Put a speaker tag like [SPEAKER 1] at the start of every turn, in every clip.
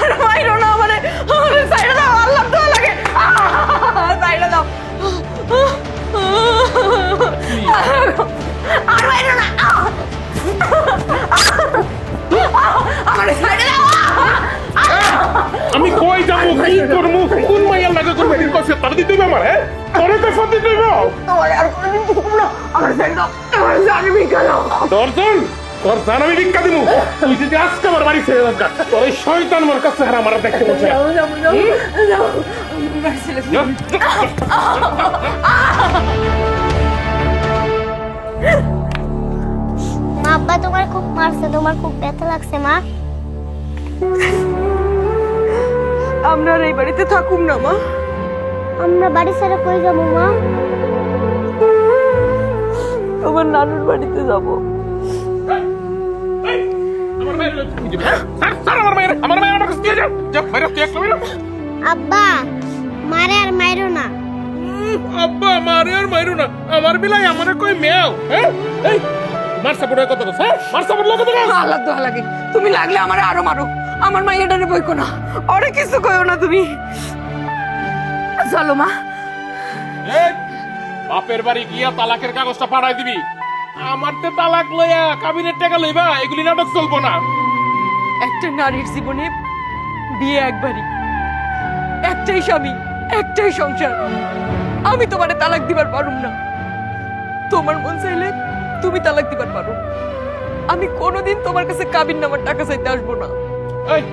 [SPEAKER 1] আর মাইরো না আমারে, সাইডে দাও, আল্লাহ তো লাগে, সাইডে দাও, আর মাইরো না, আমারে সাইডে দাও।
[SPEAKER 2] আমি কই যাবো, কি করবো, কোন মাইয়ার লাগে করবে, কি কইছে তার দিতে হবে আমার, হ্যাঁ তোরে তো সব দিতে হবে।
[SPEAKER 1] তোমার আর কোনদিন দেখব না, আমারে সাইডে দাও, আমারে জানি ভিক্ষা দাও।
[SPEAKER 2] দর্শন তোর জান আমি ভিক্ষা দিব, তুই যদি আজকে আমার বাড়ি ছেড়ে দরকার, তোর এই শয়তান আমার কাছে হারা আমার দেখতে বলছে।
[SPEAKER 1] যাও যাও যাও যাও, বাড়ি ছেড়ে দাও।
[SPEAKER 3] মা, আব্বা তোমার খুব মারছে, তোমার খুব ব্যথা লাগছে মা?
[SPEAKER 1] আমরা আর এই বাড়িতে থাকুম না মা।
[SPEAKER 3] আমরা বাড়ি ছেড়ে কই যাবো মা?
[SPEAKER 1] তোমার নানুর বাড়িতে যাব।
[SPEAKER 2] আমার মায়ের স্যার আমার মায়ের আমার কাছে দিয়ে যাও, যাও বাইরে তুই একটা বাইরে।
[SPEAKER 3] আব্বা মারে আর মাইরো না।
[SPEAKER 2] আব্বা মারে আর মাইরো না, আমার বিলাই আমার কই মেও, হ্যাঁ এই মার সাপোর্টের কথা বল, হ্যাঁ মার সাপোর্ট লোকে বল।
[SPEAKER 1] আল্লাহ দোয়া লাগে, তুমি লাগলে আমারে আরো মারো, আমার মাইয়াটারে বইকো না, আরে কিছু কইও না তুমি। চলো মা।
[SPEAKER 2] এই বাপের বাড়ি গিয়া তালাকের কাগজটা পাঠাই দিবি, আমার তে তালাক লইয়া কাবিনের টাকা লইবা, এগুলি নাটক চলবো না।
[SPEAKER 1] একটা নারীর জীবনে বিয়ে একবারই, একটাই স্বামী, একটাই সংসার। আমি তোমারে তালাক দিবার পারুম না, তোমার মন চাইলে তুমি তালাক দিবার পারো, আমি কোনোদিন তোমার কাছে কাবিননামার টাকা চাইতে আসবো না।
[SPEAKER 2] এই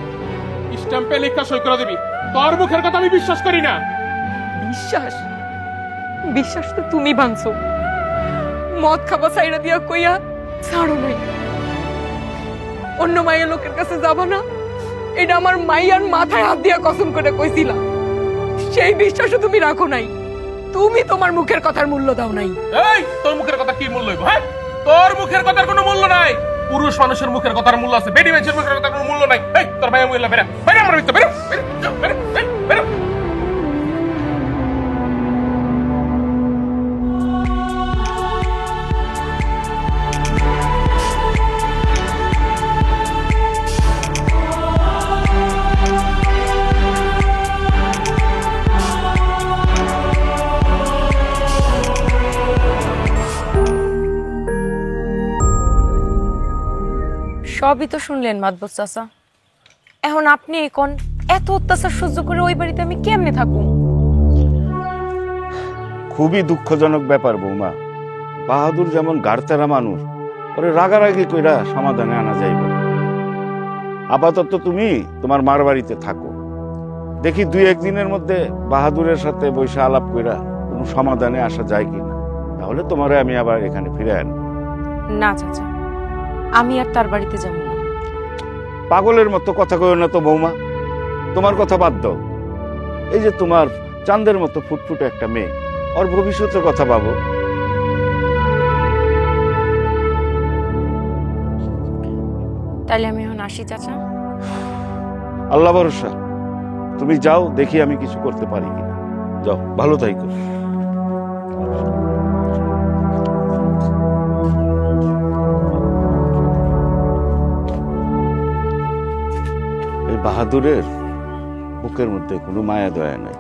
[SPEAKER 2] স্ট্যাম্পে লেখা সই করে দিবি, তোর মুখের কথা আমি বিশ্বাস করি না।
[SPEAKER 1] বিশ্বাস? বিশ্বাস তো তুমি ভাঙছো, মদ খাবা সাইরা দিয়া কইয়া ছাড়ো নাই। অন্য মাইয়া লোকের কাছে যাবা না, এটা আমার মাইয়ার মাথায় হাত দিয়া কসম করে কইছিলা, সেই বিশ্বাসও তুমি রাখো নাই। তুমি তোমার মুখের কথার মূল্য দাও নাই।
[SPEAKER 2] এই তোর মুখের কথা কি মূল্য হইব, হ্যাঁ তোর মুখের কথার কোনো মূল্য নাই। পুরুষ মানুষের মুখের কথার মূল্য আছে, বেডি মানুষের মুখের কথার কোনো মূল্য নাই। এই তোর ভাই মূল্য বেরা বেরা আমার ভিতর বেরা বেরা বেরা।
[SPEAKER 4] সবই তো শুনলেন মাদবর চাচা, এখন আপনি এখন এত অত্যাচার সহ্য করে ওই বাড়িতে আমি কেমনে থাকুম?
[SPEAKER 5] খুবই দুঃখজনক ব্যাপার বৌমা। বাহাদুর যেমন গাড়তেরা মানুষ, ওরে রাগারাগি কইরা সমাধানে আনা যাইব। আপাতত তুমি তোমার মার বাড়িতে থাকো, দেখি 2-1 দিনের মধ্যে বাহাদুরের সাথে বৈশা আলাপ কইরা কোনো সমাধানে আসা যায় কিনা, তাহলে তোমারে আমি আবার এখানে ফিরে আনব।
[SPEAKER 4] না চাচা, আমি আর তার বাড়িতে যাব না।
[SPEAKER 5] পাগলের মতো কথা কইও না তো বৌমা, তোমার কথা বাদ দাও। এই যে তোমার চাঁদের মতো ফুটফুটে একটা মেয়ে, ওর ভবিষ্যতের কথা ভাবো।
[SPEAKER 4] তাইলে আমি এখন আসি চাচা।
[SPEAKER 5] আল্লাহ ভরসা, তুমি যাও, দেখি আমি কিছু করতে পারি কিনা। যাও, ভালো থাইকো। এই বাহাদুরের বুকের মধ্যে কোনো মায়া দয়া নাই,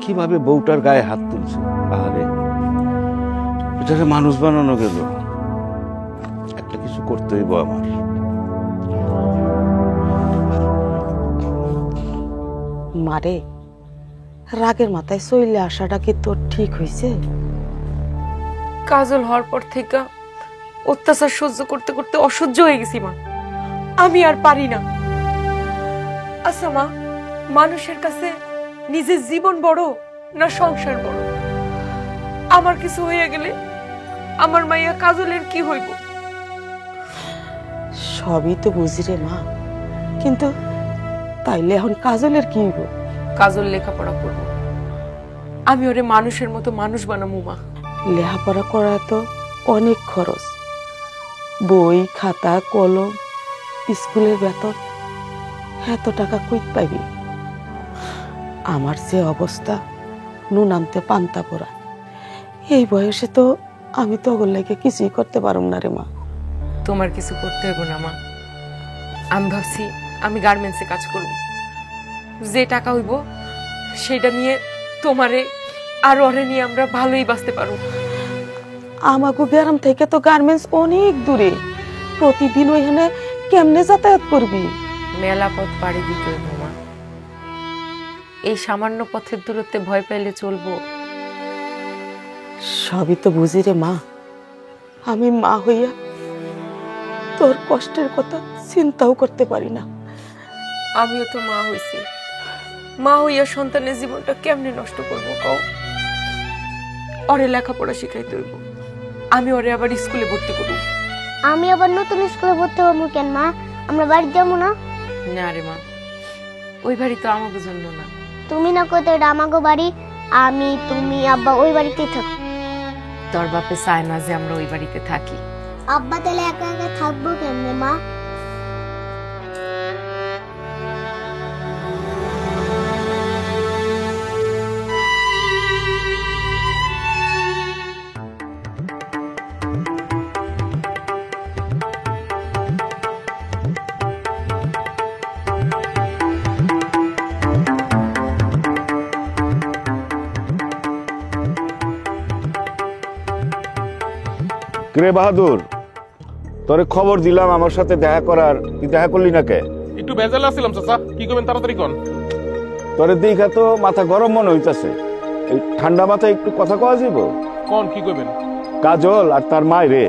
[SPEAKER 5] কিভাবে বউটার গায়ে হাত তুলছে। আরে এটাকে মানুষ বানানো গেল, একটা কিছু করতে হইব আমার।
[SPEAKER 6] মারে, রাগের মাথায় চইলে আসাটা কি তোর ঠিক হয়েছে?
[SPEAKER 4] কাজল হওয়ার পর থেকে অত্যাচার সহ্য করতে করতে অসহ্য হয়ে গেছি মা, আমি আর পারি না। আচ্ছা মা, মানুষের কাছে নিজের জীবন বড় না সংসার বড়? আমার কিছু হয়ে গেলে আমার মাইয়া কাজলের কি হইব?
[SPEAKER 6] সবই তো বুঝি রে মা, কিন্তু তাইলে এখন কাজলের কি হইব?
[SPEAKER 4] কাজল লেখাপড়া করব, আমি ওরে মানুষের মতো মানুষ বানাবো মা।
[SPEAKER 6] লেখাপড়া করা তো অনেক খরচ, বই খাতা কলম স্কুলের বেতন, এত টাকা কইত পাইবি? আমার যে অবস্থা, নুন আনতে পান্তা পোড়া, এই বয়সে তো আমি তো ওগুলো লাগে কিছুই করতে পারুম না রে মা।
[SPEAKER 4] তোমার কিছু করতে হবে না মা, আমি ভাবছি আমি গার্মেন্টসে কাজ করব, যে টাকা হইব সেটা নিয়ে তোমারে আর ওরে নিয়ে আমরা ভালোই বাঁচতে পারবো।
[SPEAKER 6] আমাকে গ্রাম থেকে তো গার্মেন্টস অনেক দূরে, প্রতিদিন ওইখানে কেমনে যাতায়াত করবি?
[SPEAKER 4] মেলা পথ পাড়ি দিতে হইব মা। এই সামান্য পথের দূরত্বে ভয় পাইলে চলবো?
[SPEAKER 6] সবই তো বুঝি রে মা, আমি মা হইয়া তোর কষ্টের কথা চিন্তাও করতে পারি না।
[SPEAKER 4] আমিও তো মা হইছি, মা হইয়া সন্তানের জীবনটা কেমনে নষ্ট করবো কও? ওরে লেখাপড়া শিখাইতে হইব, আমি ওরে আবার স্কুলে ভর্তি করব।
[SPEAKER 3] আমি আবার নতুন স্কুলে ভর্তি হবো কেন মা? আমরা বাড়ি যাবো না?
[SPEAKER 4] না রে মা, ওই বাড়ি তো আমাকে জন্য না।
[SPEAKER 3] তুমি না কত এটা আমাগো বাড়ি, আমি তুমি আব্বা ওই বাড়িতেই থাকো।
[SPEAKER 4] তোর বাপে চায় না যে আমরা ওই বাড়িতে থাকি।
[SPEAKER 3] আব্বা তাহলে একা একা থাকবো কেমনে মা?
[SPEAKER 5] কিরে বাহাদুর, তোরে খবর দিলাম আমার সাথে দেখা করার, তুই দেখা করলি না কে?
[SPEAKER 2] একটু বেজাল আসছিলাম চাচা, কি করবেন তাড়াতাড়ি কোন।
[SPEAKER 5] তোরে দেখা তো মাথা গরম মনে হইতাছে, এই ঠান্ডা মাথায় একটু কথা কওয়া যাব?
[SPEAKER 2] কোন কি করবেন?
[SPEAKER 5] কাজল আর তার মায়েরে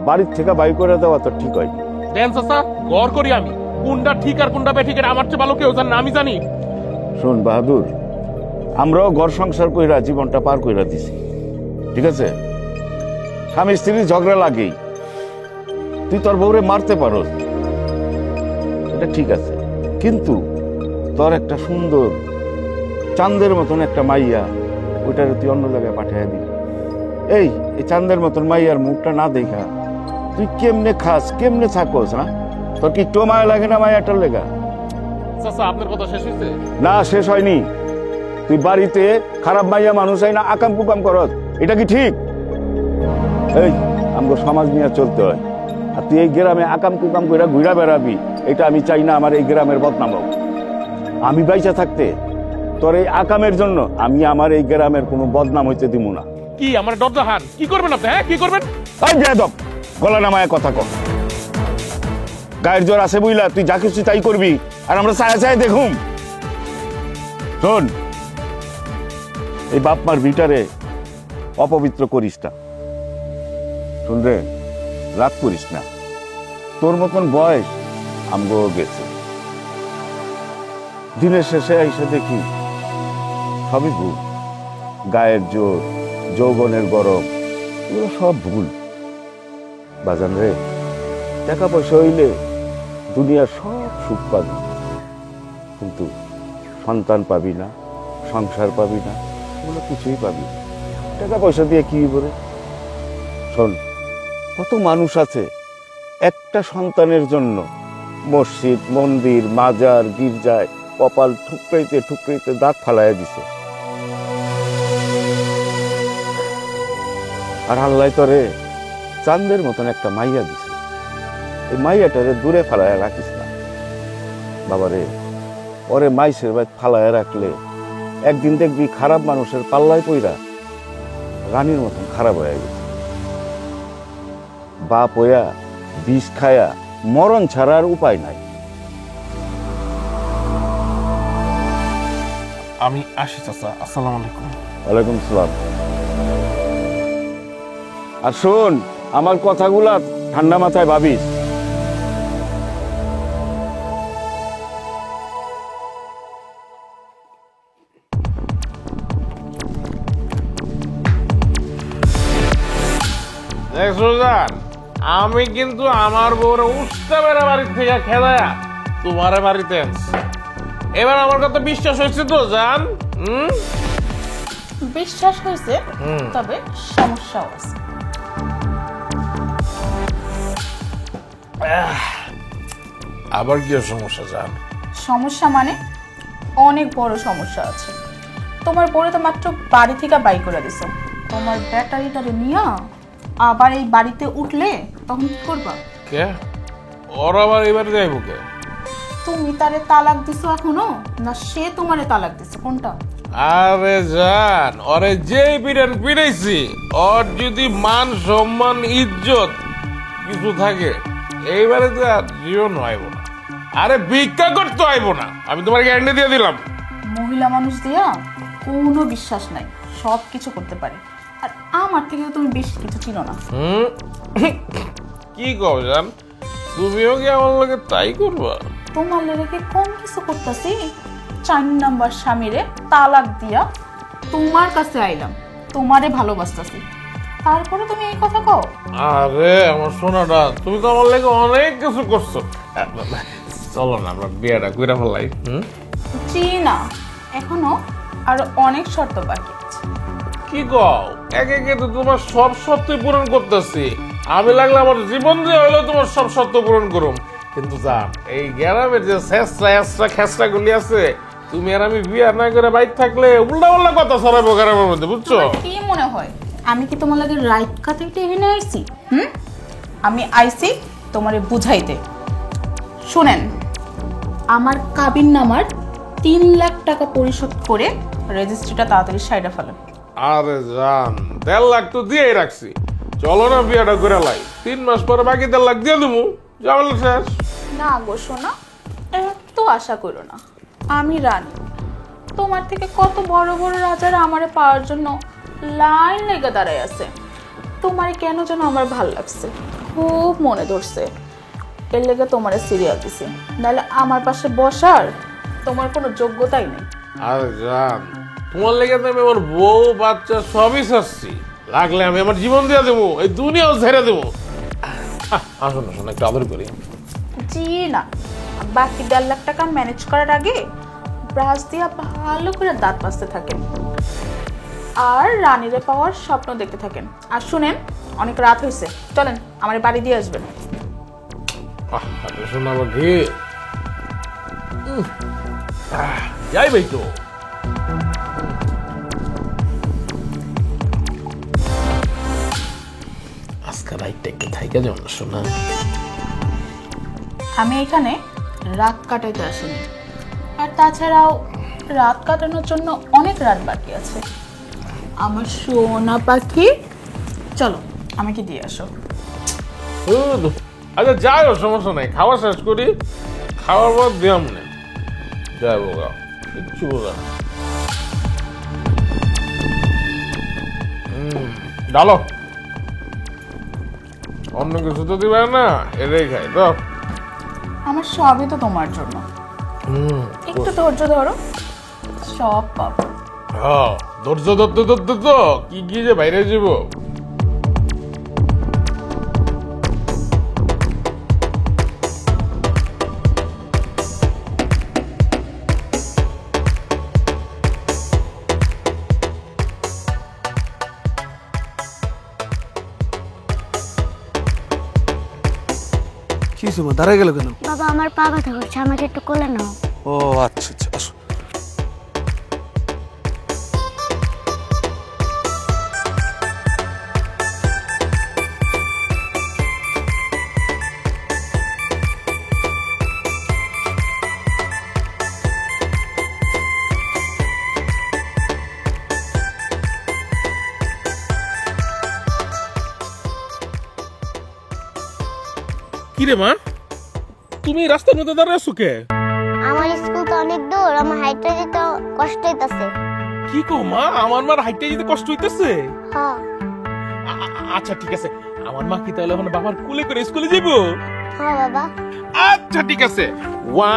[SPEAKER 5] বাড়ির থেকে বাই করে দেওয়া তো ঠিক হয়।
[SPEAKER 2] দেন চাচা, গড় করি আমি, কোনটা ঠিক আর কোনটা বেঠিক এটা আমার চেয়ে ভালো কেউ জানে না, আমি জানি।
[SPEAKER 5] শোন বাহাদুর, আমরাও ঘর সংসার কইরা জীবনটা পার কইরা দিছি, ঠিক আছে? স্বামী স্ত্রীর ঝগড়া লাগেই, তুই তোর বউরে মারতে পারো, এটা ঠিক আছে, কিন্তু তোর একটা সুন্দর চাঁদের মতন একটা মাইয়া, ওইটারে তুই অন্য জায়গায় পাঠিয়ে দিবি। এই চাঁদের মতন মাইয়ার মুখটা না দেখা তুই কেমনে খাস, কেমনে থাকোস? না তোর কি একটু মায়া লাগে না মায়াটার লেগা?
[SPEAKER 2] চাচা আপনার কথা শেষ হয়েছে?
[SPEAKER 5] না, শেষ হয়নি। তুই বাড়িতে খারাপ মাইয়া মানুষ হয় না আকাম কুকাম করস, এটা কি ঠিক? এই আমগো সমাজ নিয়ে চলতে হয়, আর তুই এই গ্রামে আকাম কুকাম কইরা ঘুরা বেড়াবি, এটা আমি চাই না আমার এই গ্রামের বদনাম হোক। আমি বাইচা থাকতে তোর এই আকামের জন্য আমি আমার এই গ্রামের কোনো বদনাম হইতে দিব না।
[SPEAKER 2] কি আমার দরজা হান? কি করবেন আপনি? হ্যাঁ কি করবেন?
[SPEAKER 5] তাই বেয়াদব, গলা নামায় কথা কর। গায়ের জোর আছে বুঝলা, তুই যা খুশি তাই করবি, আর আমরা চায়া চায় দেখুম। শোন, এই বাপ মার ভিটারে অপবিত্র করিস না, শুন রে, রাগ করিস না। তোর মতন বয়স আমগো গেছে, দিনের শেষে এসে দেখি সবই ভুল। গায়ের জোর, যৌবনের গরম, এগুলো সব ভুল। বাজান রে, টাকা পয়সা হইলে দুনিয়ার সব সুখ পাবি, কিন্তু সন্তান পাবি না, সংসার পাবি না, এগুলো কিছুই পাবি না। টাকা পয়সা দিয়ে কি করে? শোন, কত মানুষ আছে একটা সন্তানের জন্য মসজিদ, মন্দির, মাজার, গির্জায় কপাল ঠুকরাইতে ঠুকরাইতে দাঁত ফালাইয়া দিছে, আর আল্লাহ তোরে চাঁদের মতন একটা মাইয়া দিছে। এই মাইয়াটারে দূরে ফালাইয়া রাখিস না বাবারে। ওরে মাইসের বাড়ি ফালাইয়া রাখলে একদিন দেখবি খারাপ মানুষের পাল্লায় পইরা রানীর মতন খারাপ হয়ে গেছে। বাপ হইয়া বিষ খায়া মরণ ছাড়ার উপায় নাই।
[SPEAKER 2] আমি আসি চাচা, আসসালামু আলাইকুম।
[SPEAKER 5] ওয়ালাইকুম সালাম। আর শোন, আমার কথাগুলা ঠান্ডা মাথায় ভাবিস।
[SPEAKER 2] দেখ সুজান, আমি কিন্তু আমার বউরে উস্তাবের বাড়ির থেকে খেলায়া তোমার বাড়িতে আনছি। এবার আমার কথা বিশ্বাস হয়েছে তো জান?
[SPEAKER 7] বিশ্বাস হয়েছে, তবে সমস্যাও আছে।
[SPEAKER 2] আবার কি সমস্যা জান?
[SPEAKER 7] সমস্যা মানে অনেক বড় সমস্যা আছে। তোমার পরে তো মাত্র বাড়ি থেকে বাই করে দিছো, তোমার ব্যাটারিটারে নিয়ে আবার এই বাড়িতে উঠলে তখন কি করবা?
[SPEAKER 2] কে ওর আবার এই বাড়িতে যাইব কে?
[SPEAKER 7] তুমি তারে তালাক দিছো এখনো, না সে তোমারে তালাক দিছে, কোনটা?
[SPEAKER 2] আরে জান, ওরে যেই পিড়ান পিড়াইছি, ওর যদি মান সম্মান ইজ্জত কিছু থাকে, এইবারে তো আর জীবন আইব না। আরে ভিক্ষা করতে আইব না, আমি তোমার গ্যারান্টি দিয়ে দিলাম।
[SPEAKER 7] মহিলা মানুষ দিয়া কোনো বিশ্বাস নাই, সব কিছু করতে পারে। আর আমার থেকে তো তুমি বেশি কিছু চিনো না।
[SPEAKER 2] কি কও জান, তুমিও কি আমার লগে তাই করবা?
[SPEAKER 7] তোমার লেগে কম কিছু করতেছি? 4 নাম্বার স্বামীরে তালাক দিয়া তোমার কাছে আইলাম, তোমারে ভালোবাসতেছি, তারপরে তুমি এই কথা কও?
[SPEAKER 2] আরে আমার সোনাটা, তুমি তো আমার লেগে অনেক কিছু করছো। চলো না আমরা বিয়েটা কইরা ফেলাই।
[SPEAKER 7] জি না, এখনো আরো অনেক শর্ত বাকি আছে।
[SPEAKER 2] কি কও, একে একে তো তোমার সব শর্ত পূরণ করতেছি। আমি লাগলে আমার জীবন দিয়ে হইলেও তোমার সব শর্ত পূরণ করুম। কিন্তু জান, এই গ্রামের যে শেষরা খেসরা গুলি আছে, তুমি আর আমি বিয়ে না করে বাইর থাকলে উল্টা উল্টা কথা ছড়াবো গ্রামের মধ্যে, বুঝছো?
[SPEAKER 7] কি মনে হয় আমি কি তোমার লাগে রাইট কাতে টেবিলে আইছি? আমি আইছি তোমারে বুঝাইতে। শুনেন, আমার কাবিন নামার 3 লাখ টাকা পরিশোধ করে রেজিস্ট্রিটা তাড়াতাড়ি সাইডে ফেলেন।
[SPEAKER 2] আরে জান, 1.5 লাখ তো দিয়েই রাখছি, চলো না বিয়েটা করে লাই। 3 মাস পরে বাকি 1.5 লাখ দিয়ে দেবো, যাওয়াল শেষ।
[SPEAKER 7] না গো সোনা, এত আশা করো না। আমি রানী, তোমার থেকে কত বড় বড় রাজারা আমারে পাওয়ার জন্য লাইন লেগে দাঁড়ায় আছে। তোমারে কেন যেন আমার ভাল লাগছে, খুব মনে ধরছে, এর লেগে তোমারে সিরিয়াল দিছে। নাহলে আমার পাশে বসার তোমার কোনো যোগ্যতাই নেই।
[SPEAKER 2] আরে জান, তোমার লেগে তো আমি আমার বউ বাচ্চা সবই চাচ্ছি, লাগলে আমি আমার জীবন দিয়ে দেবো, এই দুনিয়াও ছেড়ে দেবো। আসুন আসুন, একটু আদর করি।
[SPEAKER 7] জি না, বাকি 1.5 লাখ টাকা ম্যানেজ করার আগে ব্রাশ দিয়া ভালো করে দাঁত মাজতে থাকেন আর রানীরে পাওয়ার স্বপ্ন দেখতে থাকেন। আর শুনেন, অনেক রাত হয়েছে, চলেন আমার বাড়ি দিয়ে আসবেন।
[SPEAKER 2] শোনা বাকি যাই ভাই তো। আজকে রাইটটা একটু থাইকা যাও না শোনা।
[SPEAKER 7] আমি এখানে রাত কাটাইতে আসিনি, আর তাছাড়াও রাত কাটানোর জন্য অনেক রাত বাকি আছে। আমার সোনা পাখি, চলো আমাকে দিয়ে আসো।
[SPEAKER 2] আচ্ছা যাও, সমস্যা নাই, খাওয়া শেষ করি, খাওয়ার পর দিয়াম না যাই বোগা, কিচ্ছু বোঝা না। ডালো, অন্য কিছু তো দিবে না, এটাই খাই তো।
[SPEAKER 7] আমার সবই তো তোমার জন্য, একটু ধৈর্য ধরো, সব পাবো।
[SPEAKER 2] হ্যাঁ, ধৈর্য ধরতে ধরতে তো কি কি যে বাইরে যাব।
[SPEAKER 8] কি সুমা দাঁড়ায় গেল কেন?
[SPEAKER 3] বাবা আমার পা ব্যথা করছে, আমাকে একটু কোলে নাও।
[SPEAKER 8] ও আচ্ছা আচ্ছা, আসো।
[SPEAKER 2] কিরে মা, তুমি রাস্তার মধ্যে দাঁড়িয়ে আছো কে?
[SPEAKER 3] আমার স্কুল তো অনেক দূর, আমার হাইটে যেতে কষ্ট হইতাছে।
[SPEAKER 2] কি কো মা, আমার মার হাইটে যেতে কষ্ট হইতেছে?
[SPEAKER 3] হ্যাঁ।
[SPEAKER 2] আচ্ছা ঠিক আছে, আমার মা কি তাহলে এখন বাবার কোলে করে স্কুলে যাবো?
[SPEAKER 3] হ্যাঁ বাবা।
[SPEAKER 2] আচ্ছা ঠিক আছে,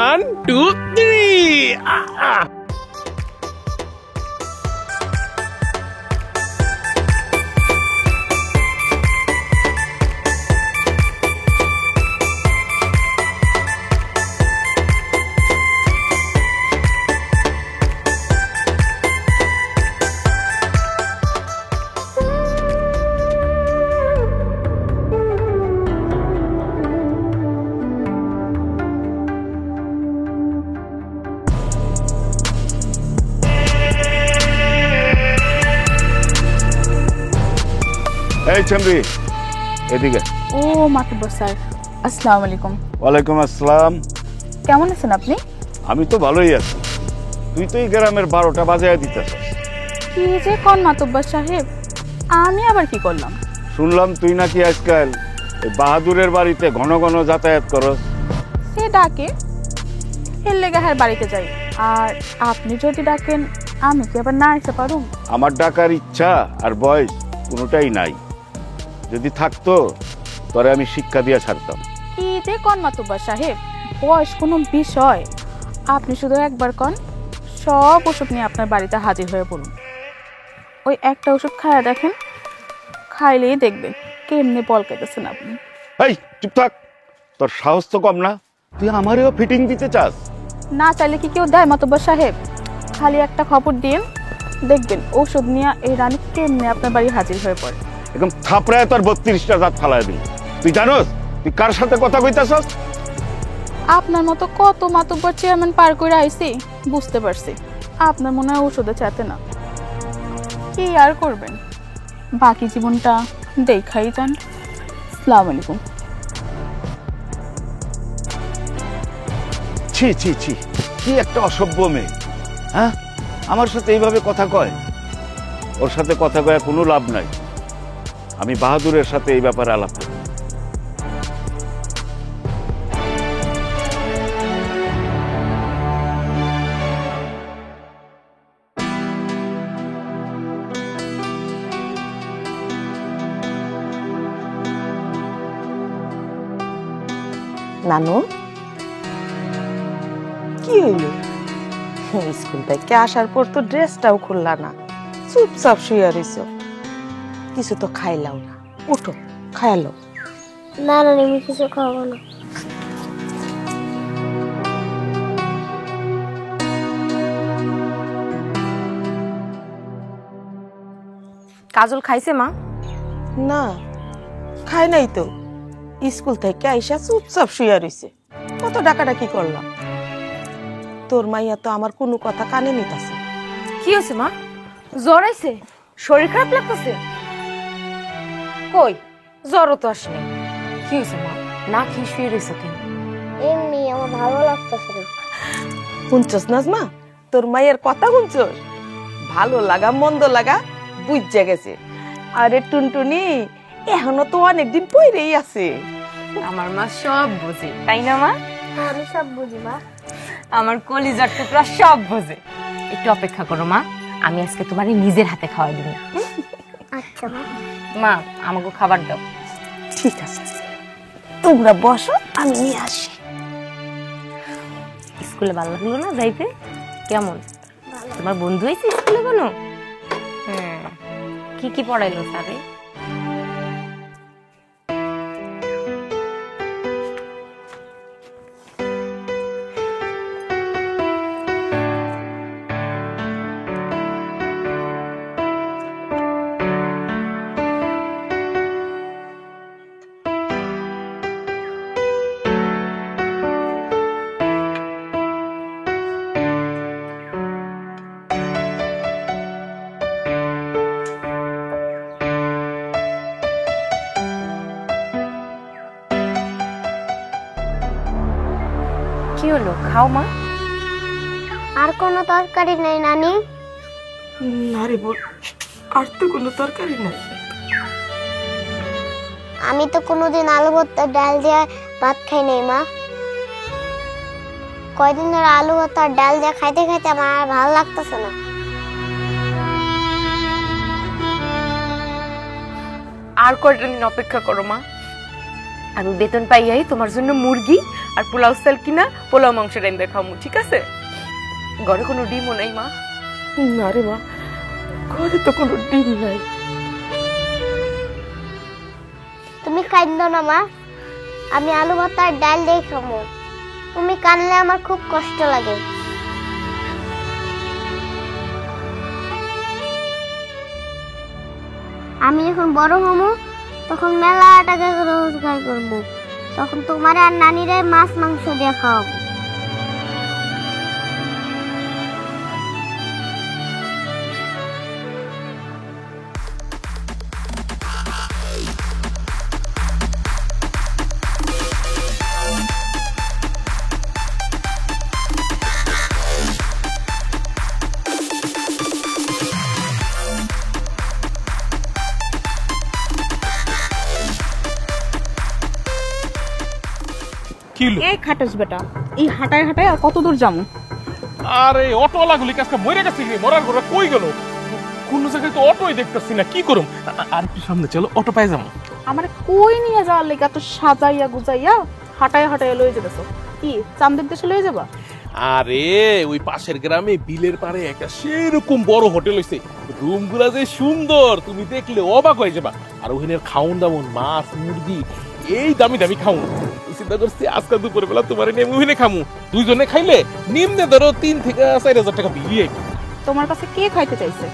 [SPEAKER 2] 1 2 3।
[SPEAKER 5] এই চন্দ্রি, এদিকে।
[SPEAKER 7] ও মাতব্বর স্যার, আসসালামু আলাইকুম।
[SPEAKER 5] ওয়ালাইকুম আসসালাম।
[SPEAKER 7] কেমন আছেন আপনি?
[SPEAKER 5] আমি তো ভালোই আছি। তুই তো এই গ্রামের 12টা বাজায় দিতেছস।
[SPEAKER 7] কি যে কোন মাতব্বর সাহেব, আমি আবার কি করলাম?
[SPEAKER 5] শুনলাম তুই নাকি আজকাল ওই বাহাদুরের বাড়িতে ঘন ঘন যাতায়াত করস।
[SPEAKER 7] সে ডাকে, এর লেগে হ্যাঁ বাড়িতে যাই। আর আপনি যদি ডাকেন আমি কি আবার না এসে পারুম?
[SPEAKER 5] আমার ডাকার ইচ্ছা আর বয়স কোনোটাই নাই। যদি থাকতো তবে আমি শিক্ষা দিয়া ছাড়তাম।
[SPEAKER 7] কি যে কোন মাতব্বর সাহেব, বয়স কোনো বিষয়? আপনি শুধু একবার কোন, সব ওষুধ নিয়ে আপনার বাড়িতে হাজির হয়ে পড়ুন। ওই একটা ওষুধ খায়া দেখেন, খাইলেই দেখবেন কেমনে বল কেটেছেন আপনি।
[SPEAKER 5] এই চুপ থাক, তোর সাহস তো কম না, তুই আমারেও ফিটিং দিতে চাস?
[SPEAKER 7] না চাইলে কি কেউ দেয় মাতব্বর সাহেব? খালি একটা খবর দিন, দেখবেন ওষুধ নিয়ে এই রানী কেমনে আপনার বাড়ি হাজির হয়ে পড়ে।
[SPEAKER 5] একদম থাপড়ায় তোর 32টা দাঁত ফালাই দিল। তুই জানোস তুই কার সাথে কথা কইতাছস?
[SPEAKER 7] আপনার মতো কত মাতব্বর চেয়ারম্যান পার করে আইছি, বুঝতে পারছি আপনার মনে হয় ওষুধে চাতে না। কি আর করবেন, বাকি জীবনটা দেখাই যান। আসসালামু আলাইকুম।
[SPEAKER 5] ছি ছি ছি, কি একটা অসভ্য মেয়ে। হ্যাঁ, আমার সাথে এইভাবে কথা কয়? ওর সাথে কথা কয়ে কোনো লাভ নাই। আমি বাহাদুরের সাথে এই ব্যাপারে আলাপ করি।
[SPEAKER 6] নানু, কি হইল? স্কুল থেকে আসার পর তো ড্রেসটাও খুললা না, চুপচাপ শুয়ে রইছ। কিছু তো খাইলাও না, উঠো খাইলো।
[SPEAKER 3] না না, আমি কিছু খাবো না।
[SPEAKER 4] কাজল খাইছে মা?
[SPEAKER 6] না, খাই নাই তো। স্কুল থেকে আইসা চুপচাপ শুয়ে রইছে। কত ডাকাডাকি করলাম, তোর মাইয়া তো আমার কোনো কথা কানে নিতেছে।
[SPEAKER 4] কি হয়েছে মা? জ্বর আইছে? শরীর খারাপ লাগতেছে? কই, জ্বরও তো আসেনি। কি হয়েছে মা? না খেয়ে শুয়ে রয়েছে কেন?
[SPEAKER 3] এমনি আমার ভালো লাগতেছে না।
[SPEAKER 6] শুনছস নাজমা, তোর মায়ের কথা শুনছস? ভালো লাগা মন্দ লাগা বুঝে গেছে। আরে টুনটুনি, এখনো তো অনেকদিন পরেই আছে।
[SPEAKER 4] আমার মা সব বোঝে, তাই না মা?
[SPEAKER 3] আমি সব বুঝি মা।
[SPEAKER 4] আমার কলিজার টুকরা সব বোঝে। একটু অপেক্ষা করো মা, আমি আজকে তোমার নিজের হাতে খাওয়াই দিব।
[SPEAKER 3] আচ্ছা মা।
[SPEAKER 4] মা, আমাকে খাবার দাও।
[SPEAKER 6] ঠিক আছে, তোমরা বসো, আমি নিয়ে আসি।
[SPEAKER 4] স্কুলে ভালো লাগলো না যাইতে? কেমন তোমার বন্ধু হয়েছে স্কুলে কোনো? হ্যাঁ, কি কি পড়াইলো স্যারে? কি হলো, খাও মা।
[SPEAKER 3] আর কোনো তরকারি নেই নানি?
[SPEAKER 6] না রে বোন, আর তো কোনো তরকারি নাই।
[SPEAKER 3] আমি তো কোনোদিন আলু ভর্তা ডাল দিয়ে ভাত খাই নাই মা। কয়দিন ধরে আলু ভর্তা ডাল দিয়ে খাইতে খাইতে আমার আর ভালো লাগতেছে না।
[SPEAKER 4] আর কয়টা দিন অপেক্ষা করো মা, আমি বেতন পাইয়াই তোমার জন্য মুরগি আর পোলাও চাল কিনা পোলাও মাংস রাইন্দা খামু, ঠিক আছে? ঘরে কোনো ডিমও নাই মা?
[SPEAKER 6] না রে মা, ঘরে তো কোনো ডিম নাই।
[SPEAKER 3] তুমি কাঁদো না মা, আমি আলু ভর্তা ডাল দিয়ে খাবো। তুমি কাঁদলে আমার খুব কষ্ট লাগে। আমি যখন বড় হবো তখন মেলা টাকা রোজগার করবো, তখন তোমার আর নানিরে মাছ মাংস দিয়ে খাওয়াবো।
[SPEAKER 2] কি হলো?
[SPEAKER 7] এই খাটাস বেটা, এই হাঁটায় হাঁটায় আর কত দূর যাবো?
[SPEAKER 2] আরে অটোওয়ালা গুলি কাজটা মরে গেছে কি? মরার ঘরে কই গেল? কোন জায়গায় তো অটোই দেখতেছি না, কি করুম? আর একটু সামনে চলো, অটো পাই যাবো।
[SPEAKER 7] আমার কই নিয়ে যাওয়ার লেগে তো সাজাইয়া গুজাইয়া হাঁটায় হাঁটায় লয়ে যেতেছো? কি চান্দের দেশে লয়ে যাবা?
[SPEAKER 2] আরে ওই পাশের গ্রামে বিলের পাড়ে একটা সেরকম বড় হোটেল হইছে, রুম গুলা যে সুন্দর তুমি দেখলে অবাক হয়ে যাবা। আর ওখানের খাউন দামন, মাছ মুরগি এই দামি দামি খাউন। চিন্তা করছি আজকাল দুপুর বেলা তোমার নিয়ে ওখানে খামু, দুইজনে খাইলে নিম্নে ধরো 3 থেকে 4,000 টাকা বিল আইবে।
[SPEAKER 7] তোমার কাছে কে খাইতে চাইছে?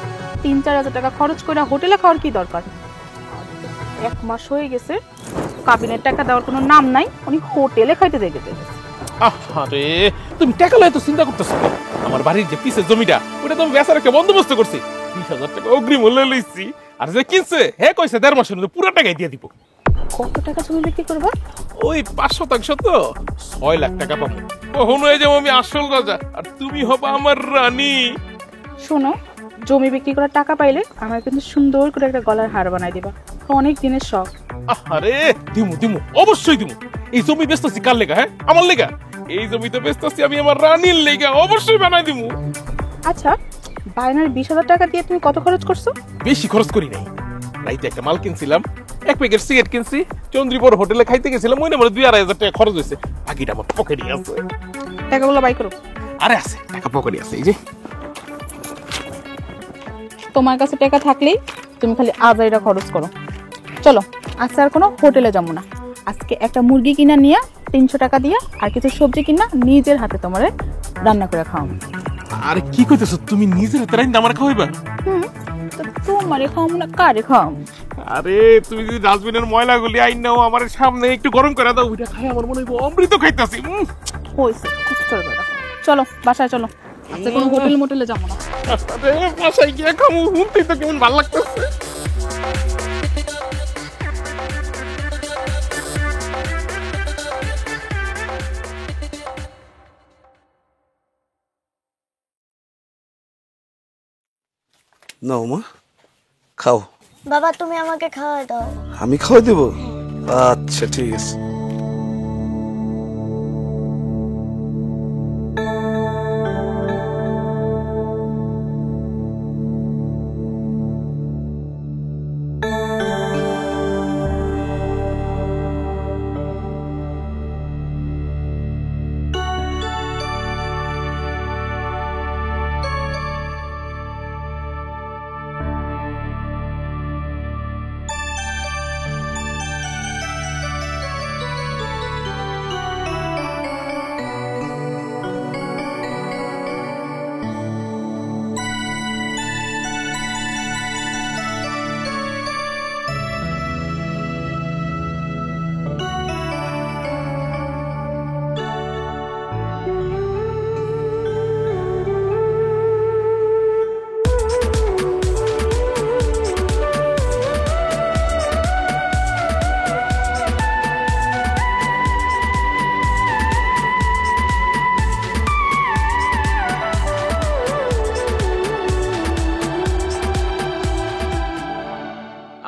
[SPEAKER 7] 3-4 হাজার টাকা খরচ করে হোটেলে খাওয়ার কি দরকার? 1 মাস হয়ে গেছে কাবিনের টাকা দেওয়ার কোনো নাম নাই, উনি হোটেলে খাইতে দেখেছে।
[SPEAKER 2] আরে তুমি টাকা লয় তো চিন্তা করতেছো? আমার বাড়ির যে পিছের জমিটা ওটা তো আমি বেচার একটা বন্দোবস্ত করছি, 20,000 টাকা অগ্রিম মূল্য লইছি। আর যে কিনছে হে কইছে 1.5 মাসের মধ্যে পুরো টাকাই দিয়ে দিব।
[SPEAKER 7] কত টাকা জমি বিক্রি করবা?
[SPEAKER 2] ওই 5% তো 6 লাখ টাকা পাবো। কখন হয়ে যাবো আমি আসল রাজা, আর তুমি হবা আমার রানী।
[SPEAKER 7] শোনো, জমি বিক্রি করার টাকা পাইলে আমার কিন্তু সুন্দর করে একটা গলার হার বানাই দিবা, অনেক দিনের শখ।
[SPEAKER 2] আরে দিমু দিমু, অবশ্যই দিমু। এই জমি বেচতেছি কার লেগা? হ্যাঁ, আমার লেগা। এই জমিতে বেচতেছি আমি আমার রানীর লেগা, অবশ্যই বানাই দিমু।
[SPEAKER 7] আচ্ছা, বায়নার 20,000 টাকা দিয়ে তুমি কত খরচ করছো?
[SPEAKER 2] বেশি খরচ করি নাই। রাইতে একটা মাল কিনছিলাম, 1 প্যাকেট সিগারেট কিনছি, চন্দ্রীপুর হোটেলে খাইতে গেছিলাম, ওই নামে 2-2,500 টাকা খরচ হয়েছে। বাকিটা আমার পকেটে আছে।
[SPEAKER 7] টাকাগুলো বাই করো।
[SPEAKER 2] আরে আছে, টাকা পকেটে আছে। এই যে
[SPEAKER 7] তোমার কাছে টাকা থাকলেই তুমি খালি আজাইরা খরচ করো। চলো, আজকে আর কোনো হোটেলে যাবো না। আজকে একটা মুরগি কিনা নিয়ে 300 টাকা দিয়া আর কিছু সবজি কিনা নিজের হাতে তোমারে রান্না করে খাওয়াবো।
[SPEAKER 2] আরে কি কইতেছো তুমি? নিজের হাতে রাইন্দা আমার খাওয়াইবা?
[SPEAKER 7] তো তোমারে খাওয়াবো না কারে খাওয়াবো?
[SPEAKER 2] আরে তুমি যদি ডাস্টবিনের ময়লাগুলি আইন নাও আমার সামনে একটু গরম করে দাও, ওইটা খাই আমার মনে হয় অমৃত খাইতাছি।
[SPEAKER 7] হইছে, কিছু করবে না। চলো বাসায় চলো, আজকে কোনো হোটেল মোটেলে যাবো না।
[SPEAKER 2] আরে বাসায় গিয়ে খামু, হুমতেই তো কেমন ভালো লাগতেছে।
[SPEAKER 8] নাও মা, খাও।
[SPEAKER 3] বাবা তুমি আমাকে খাওয়াই দাও।
[SPEAKER 8] আমি খাওয়াই দেবো? আচ্ছা ঠিক আছে।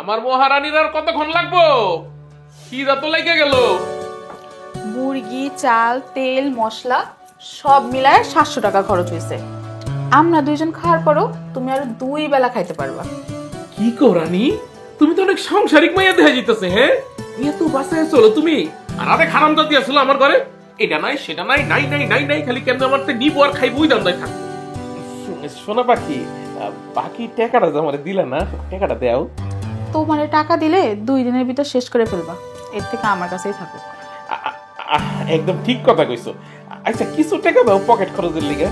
[SPEAKER 2] আমার মহারানীর আর কতক্ষণ লাগবো? খিদা তো লেগে গেল।
[SPEAKER 7] মুরগি, চাল, তেল, মশলা সব মিলায় 700 টাকা খরচ হয়েছে। আমরা দুইজন খাওয়ার পরও তুমি আরো 2 বেলা খাইতে পারবা।
[SPEAKER 2] কি কো রানী, তুমি তো অনেক সাংসারিক মাইয়া দেখা যাইতেছে। হ্যাঁ, এত বাসায় চলো তুমি। আর আরে খারাম জাতি আসলো আমার ঘরে, এটা নাই সেটা নাই, নাই নাই নাই নাই, খালি কেন আমার নিব আর খাইবই দান্দায় থাক। শোনা পাখি, বাকি টাকাটা যে আমার দিলা না, টাকাটা দাও।
[SPEAKER 7] তোমারে টাকা দিলে 2 দিনের ভিতর শেষ করে ফেলবা, এর থেকে আমার কাছেই থাকো।
[SPEAKER 2] একদম ঠিক কথা কইছো। আচ্ছা কিছু টাকা দাও পকেট খরচের লিগে।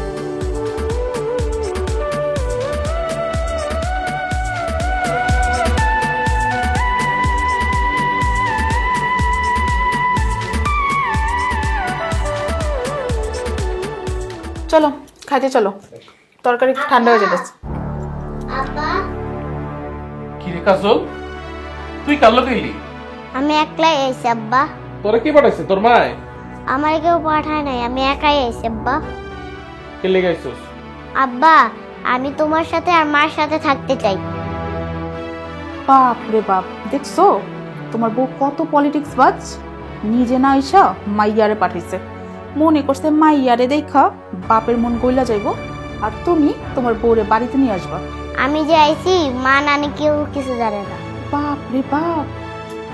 [SPEAKER 7] চলো খাইতে চলো, তরকারি ঠান্ডা হয়ে যেতেছে।
[SPEAKER 3] আব্বা
[SPEAKER 2] কি রে কাজল, তুই কালো গেলি?
[SPEAKER 3] আমি একলাই আইছি আব্বা।
[SPEAKER 2] তোরা কি পাঠাইছে তোর মায়?
[SPEAKER 3] আমার কেউ পাঠায় নাই, আমি একাই আইছি আব্বা।
[SPEAKER 2] কে লেগে আইছস?
[SPEAKER 3] আব্বা আমি তোমার সাথে আর মার সাথে থাকতে চাই।
[SPEAKER 7] বাপ রে বাপ, দেখছো তোমার বউ কত পলিটিক্স বাজ। নিজে না আইসা মাইয়ারে পাঠাইছে। মনে করছে মাইয়ারে দেখা বাপের মন গইলা যাইব, আর তুমি তোমার বউরে বাড়িতে নিয়ে আসবা।
[SPEAKER 3] আমি যে আইছি মা নানি কেউ কিছু জানে না।
[SPEAKER 7] বাপ রে বাপ,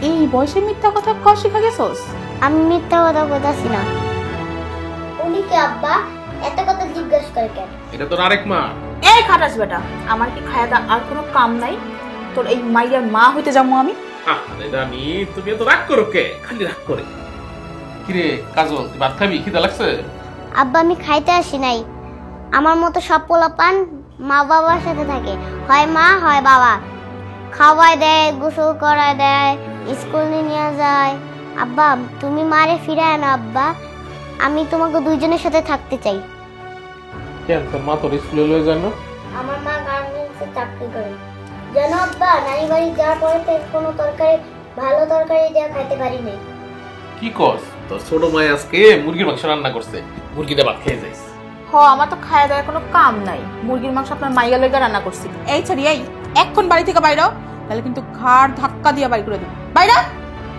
[SPEAKER 7] এই বয়সে মিথ্যা কথা কওয়া শিখা গেছস?
[SPEAKER 3] আমি মিথ্যা কথা বলতেছি না। উনি কি আব্বা এত কথা জিজ্ঞেস করে কেন?
[SPEAKER 2] এটা তোর আরেক মা।
[SPEAKER 7] এই খাটাস বেটা, আমার কি খায়া দা আর কোনো কাম নাই? তোর এই মাইয়ার মা হইতে যাবো আমি?
[SPEAKER 2] আরে রানী, তুমি এত রাগ করো কে? খালি রাগ করে। কিরে কাজল, তুই ভাত খাবি? খিদা লাগছে?
[SPEAKER 3] আব্বা আমি খাইতে আসি নাই। আমার মতো সব পোলাপান মা বাবার সাথে থাকে, হয় মা হয় বাবা। খাওয়ায় দেয়, গোসল করায় দেয়, স্কুলে নিয়ে যায়। আব্বা তুমি মারে ফিরায় না আব্বা, আমি তোমাকে দুইজনের সাথে থাকতে চাই।
[SPEAKER 2] কেন তোর মা তোর স্কুলে লয়ে যায় না?
[SPEAKER 3] আমার মা গার্মেন্টসে চাকরি করে। জানো আব্বা, নানি বাড়ি যাওয়ার পরে থেকে কোনো তরকারি, ভালো তরকারি দিয়ে খাইতে পারি নাই।
[SPEAKER 2] কি কস? তোর ছোট মাই আজকে মুরগির মাংস রান্না করছে, মুরগি দিয়ে ভাত খেয়ে যাইস।
[SPEAKER 7] আমার তো খায়া দেওয়ার কোনো কাম নাই। মুরগির মাংস আপনার মাইয়া লইগা রান্না করছি। এই ছাড়ি, এই এখন বাড়ি থেকে বাইরে, তাহলে কিন্তু ঘাড় ধাক্কা দিয়ে বাইর করে দেব। বাইরে!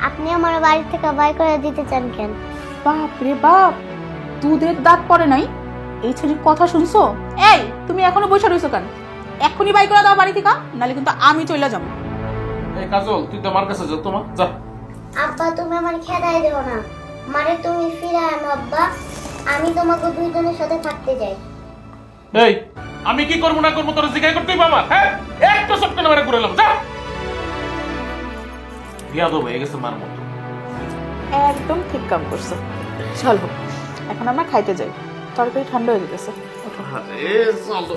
[SPEAKER 3] আপনি আমার বাড়ি থেকে বাই করে দিতে চান কেন?
[SPEAKER 7] বাপ রে বাপ, দুধের দাঁত পড়ে নাই? এই ছেলের কথা শুনছো? এই তুমি এখনো বসে রইছো কেন? এক্ষুনি বাই করে দাও বাড়ি থেকে, নাহলে কিন্তু আমি চলে যাবো।
[SPEAKER 2] এই কাজল, তুই তো আমার কাছে যা, তোমা যা।
[SPEAKER 3] আব্বা তুমি আমার খেদাই দেও না, মারে তুমি ফিরায় আনো আব্বা, আমি তোমাকে দুইজনের সাথে থাকতে চাই।
[SPEAKER 2] এই আমি কি করবো না করবো তোর জিজ্ঞাসা করতেই বাবা? হ্যাঁ, একটা সপ্তাহ না করে এলাম, যা। বিয়া দেবো হয়ে গেছে মার মতো।
[SPEAKER 7] একদম ঠিক কাম করছো। চলো এখন আমরা খাইতে যাই, তরকারি ঠান্ডা হয়ে যেতেছে।
[SPEAKER 2] চলো।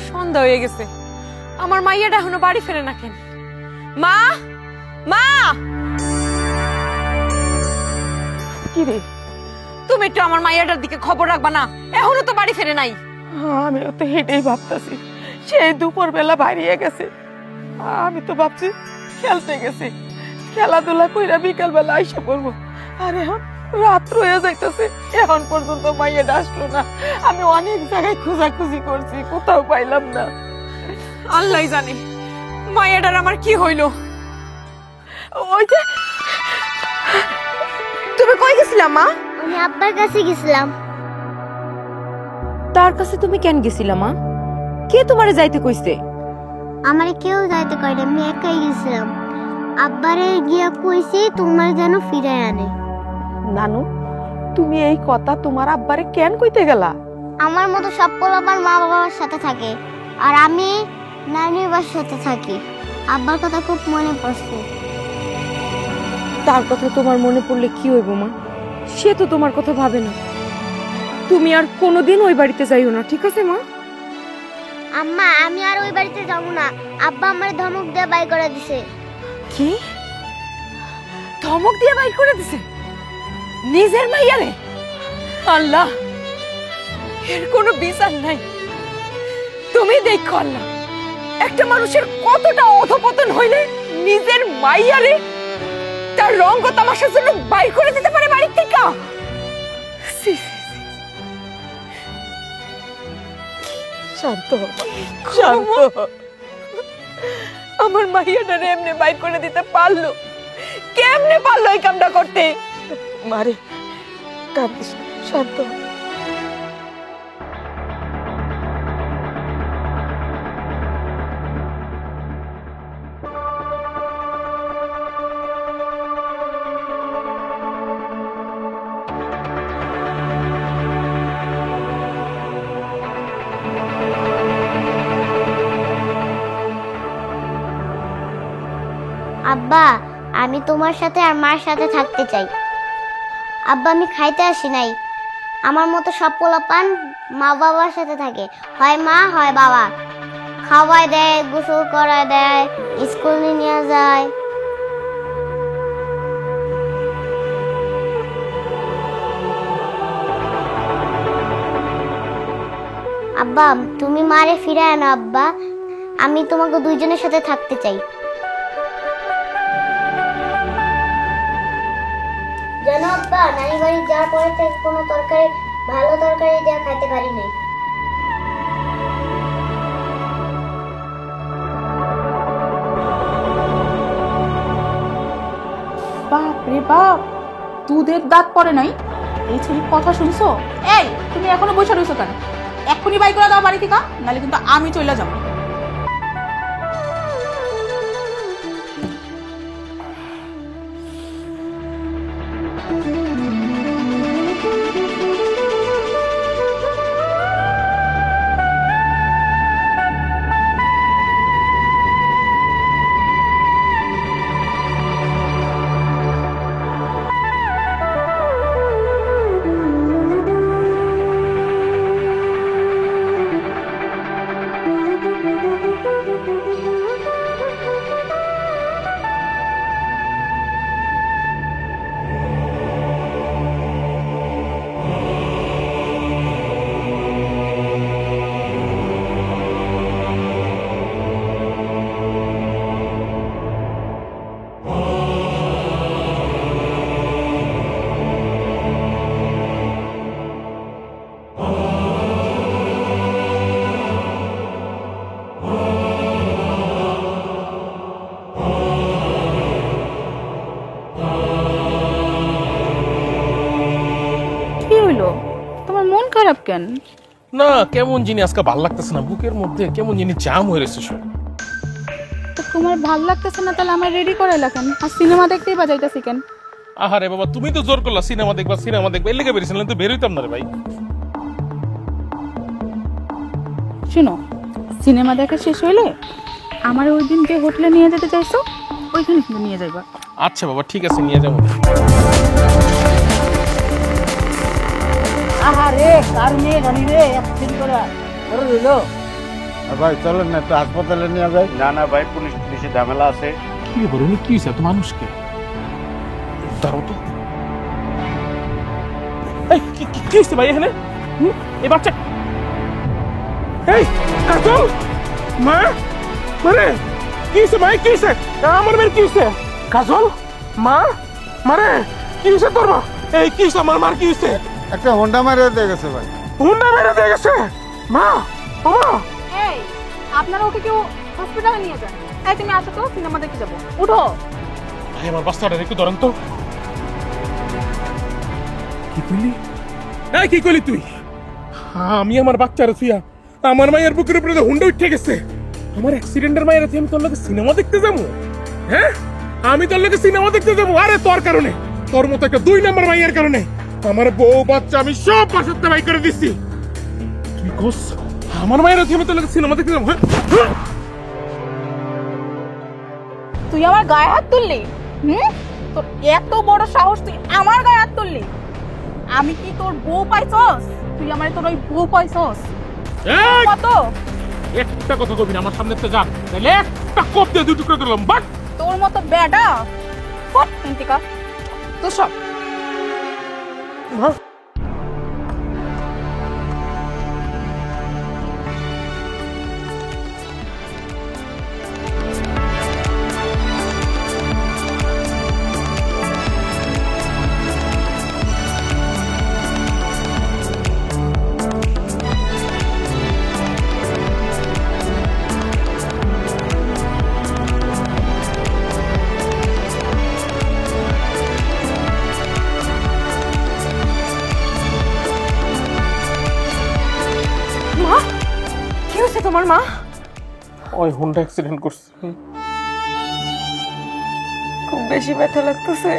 [SPEAKER 4] সন্ধ্যা হয়ে গেছে, আমার মাইয়াটা এখনো বাড়ি ফেরে না কেন? মা, মা!
[SPEAKER 6] কি রে?
[SPEAKER 4] তুমি একটু আমার মাইয়াটার দিকে খবর রাখবা না? এখনো তো বাড়ি ফেরে নাই।
[SPEAKER 6] আমিও তো হেঁটেই ভাবতেছি, সেই দুপুর বেলা বাইরে গেছে। আমি তো ভাবছি খেলতে গেছে, খেলাধুলা কইরা বিকাল বেলা আইসা পড়বো। আর এখন রাত্র হয়ে যাইতেছে, এখন পর্যন্ত মাইয়াটা আসলো না। আমি অনেক জায়গায় খোঁজাখুঁজি করছি, কোথাও পাইলাম না।
[SPEAKER 4] আল্লাহ জানে মাইয়াটার আমার কি হইল।
[SPEAKER 6] ওই যে
[SPEAKER 4] তুমি কই গেছিলা মা?
[SPEAKER 3] আমি আব্বার কাছে গেছিলাম।
[SPEAKER 4] তার কাছে তুমি কেন গেছিলা মা? কে তোমারে যাইতে কইছে?
[SPEAKER 3] আমারে কেউ যাইতে কয় না, আমি একাই গেছিলাম। আব্বারে গিয়া কইছি তোমার যেন ফিরায় আনে।
[SPEAKER 6] নানু, তুমি এই কথা তোমার আব্বারে কেন কইতে গেলা?
[SPEAKER 3] আমার মতো সব পোলাপান মা বাবার সাথে থাকে, আর আমি নানির বাবার সাথে থাকি। আব্বার কথা খুব মনে পড়ছে।
[SPEAKER 4] তার কথা তোমার মনে পড়লে কি হইব মা? সে তো তোমার কথা ভাবে না। তুমি আর কোনোদিন ওই বাড়িতে যাইও না, ঠিক আছে মা?
[SPEAKER 3] আম্মা আমি আর ওই বাড়িতে যাব না, আব্বা আমার ধমক দিয়ে বাই করে দিছে।
[SPEAKER 4] কি? ধমক দিয়ে বাইর করে দিছে নিজের মাইয়ারে? আল্লাহ, এর কোনো বিচার নাই। তুমি দেখো আল্লাহ, একটা মানুষের কতটা অধপতন হইলে নিজের মাইয়ারে তার রঙ্গ তামাশার জন্য বাইর করে দিতে পারে বাড়ি থেকে।
[SPEAKER 6] শান্ত হ, শান্ত হ।
[SPEAKER 4] আমার মাইয়াটারে এমনি বাইর করে দিতে পারলো? কেমনে পারলো এই কামটা করতে?
[SPEAKER 6] মারে কাঁদিস, শান্ত হ।
[SPEAKER 3] আব্বা আমি তোমার সাথে আর মার সাথে থাকতে চাই। আব্বা আমি খাইতে আসি নাই, আমার মতো সব পোলাপান মা বাবার সাথে থাকে, হয় মা হয় বাবা। খাওয়ায় দেয়, গোসল করায় দেয়, স্কুলে নিয়ে যায়। আব্বা তুমি মারে ফিরায় না আব্বা, আমি তোমাকে দুইজনের সাথে থাকতে চাই। জানো আব্বা নানি বাড়ি যাওয়ার পরে থেকে কোনো তরকারি ভালো তরকারি দিয়ে খাইতে পারি নাই।
[SPEAKER 7] বাপ রে বাপ, দুধের দাঁত পড়ে নাই, এই ছেলের কথা শুনছো? এই তুমি এখনো বসে রয়েছো কেন? এক্ষুনি বাই করে দাও বাড়ি থেকে, নাহলে কিন্তু আমি চলে যাবো। তোমার মন খারাপ কেন?
[SPEAKER 2] না, কেমন জিনিস আজকে ভাল লাগতেছে না, বুকের মধ্যে কেমন জিনিস জাম হয়ে রয়েছে সব।
[SPEAKER 7] তো তোমার ভালো লাগতেছে না, তাহলে আমার রেডি করাইলা কেন? আর সিনেমা দেখতেই বাজাইতেছি কেন?
[SPEAKER 2] আহারে বাবা, তুমি তো জোর করলা সিনেমা দেখবা সিনেমা দেখবা, এর লেগে বেরিয়েছিলাম, তো বের হইতাম না রে ভাই।
[SPEAKER 7] শুনো, সিনেমা দেখা শেষ হইলে আমার ওই দিন যে হোটেলে নিয়ে যেতে চাইছো ওইখানে কিন্তু নিয়ে যাইবা।
[SPEAKER 2] আচ্ছা বাবা, ঠিক আছে, নিয়ে যাবো।
[SPEAKER 9] আহারে কার মেয়ে জানি রে, অ্যাক্সিডেন্ট করা করে দিল।
[SPEAKER 5] ভাই চলেন না একটু হাসপাতালে নিয়ে যাই। না না ভাই, পুলিশে ঝামেলা আছে।
[SPEAKER 2] কি ব্যাপার, উনি কি হয়েছে এত মানুষকে? দাঁড়াও তো, এই কি হয়েছে ভাই এখানে? এই বাচ্চা, এই কাজল, মা মানে কি হয়েছে ভাই? কি হয়েছে আমার মেয়ের? কি হয়েছে কাজল? মা মানে কি হয়েছে তোর? মা এই কি হয়েছে আমার মার? কি হয়েছে?
[SPEAKER 5] একটা হোন্ডা মারে দিয়ে গেছে ভাই।
[SPEAKER 2] হুন্ডা মেরে দিয়ে গেছে? মা ও মা,
[SPEAKER 7] এই আপনারা ওকে কেউ হসপিটালে নিয়ে যান। এই তুমি আসো তো, সিনেমা দেখতে যাবো, উঠো।
[SPEAKER 2] ভাই আমার বাচ্চাটা একটু ধরেন তো। কি কইলি? এই কি কইলি তুই? আমি আমার বাচ্চারা থুইয়া আমার মায়ের বুকের উপরে হুন্ডা উঠে গেছে। আমার অ্যাক্সিডেন্টের মায়ের আমি তোর লোকে সিনেমা দেখতে যাবো? হ্যাঁ, আমি তোর লোকে সিনেমা দেখতে যাবো? আরে তোর কারণে, তোর মতো একটা 2 নম্বর মাইয়ের কারণে আমার বউ বাচ্চা আমি সব বাসাতে বাই করে দিচ্ছি। তুই কোস আমার মায়ের আমি তোর লোকে সিনেমা দেখতে যাবো? হ্যাঁ,
[SPEAKER 7] তুই আমার গায়ে হাত তুললি? তোর এত বড় সাহস, তুই আমার গায়ে হাত তুললি? আমি কি তোর বউ পাইছস? তুই আমার তোর ওই বউ পাইছস?
[SPEAKER 2] এই!
[SPEAKER 7] কত
[SPEAKER 2] একটা কথা কবি না আমার সামনে তো যা, তাহলে একটা কোপ দিয়ে 2 টুকরো দিলাম। বাট
[SPEAKER 7] তোর মতো বেডা ফট ইন্তিকা তো সব।
[SPEAKER 4] কি হয়েছে তোমার মা?
[SPEAKER 2] ওই হুন্ডা অ্যাক্সিডেন্ট করছে।
[SPEAKER 4] খুব বেশি ব্যথা লাগতেছে?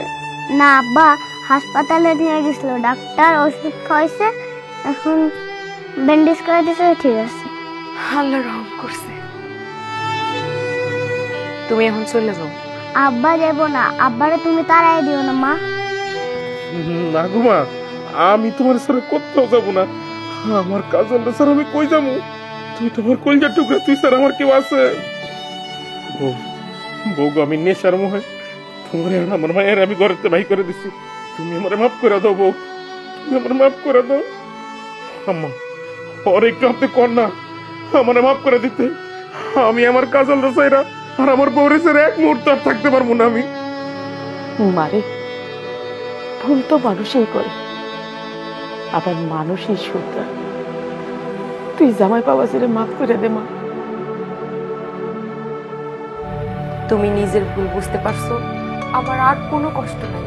[SPEAKER 3] না আব্বা, হাসপাতালে নিয়ে গেছিল, ডাক্তার ওষুধ খাইছে, এখন ব্যান্ডেজ করে দিয়েছে, ঠিক আছে।
[SPEAKER 4] আল্লাহ রহম করছে। তুমি এখন চলে যাও।
[SPEAKER 3] আব্বা যাবো না, আব্বারে তুমি তাড়াই দিও না মা।
[SPEAKER 2] না গো মা, আমি তোমার সাথে কোথাও যাবো না। আমার কাজলটা স্যার আমি কই যাবো? তুই তোমার কলজার টুকরা, তুই স্যার আমার কেউ আছে? বউ গো, আমি নেশার মোহে তোমার আর আমার মায়ের আমি ঘরেতে বাই করে দিছি। তুমি আমার মাফ করে দাও বউ, তুমি আমার মাফ করে দাও। আম্মা ওর একটু আপনি কর না, আমার মাফ করে দিতে। আমি আমার কাজল রসাইরা আর আমার বউরে স্যার এক মুহূর্ত আর থাকতে পারবো না আমি।
[SPEAKER 6] মারে ভুল তো মানুষই করে, আবার মানুষই শুধরা। তুই জামাই বাবাজিরে মাফ করে দে মা।
[SPEAKER 4] তুমি নিজের ভুল বুঝতে পারছো, আমার আর কোনো কষ্ট নাই।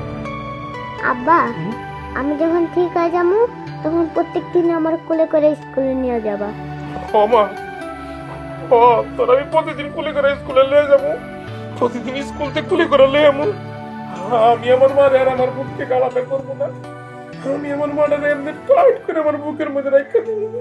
[SPEAKER 3] আব্বা, আমি যখন ঠিক হয়ে যাবো তখন প্রত্যেক দিন আমার কোলে করে স্কুলে নিয়ে যাবা।
[SPEAKER 2] ও মা, ও তোর আমি প্রতিদিন কুলি করে স্কুলে নিয়ে যাবো, প্রতিদিন স্কুল থেকে কুলি করে নিয়ে যাবো। আমি আমার মারে আর আমার বুককে গালাতে করবো না, আমি আমার মাটারে এমনি টাইট করে আমার বুকের মধ্যে রাখা দিব।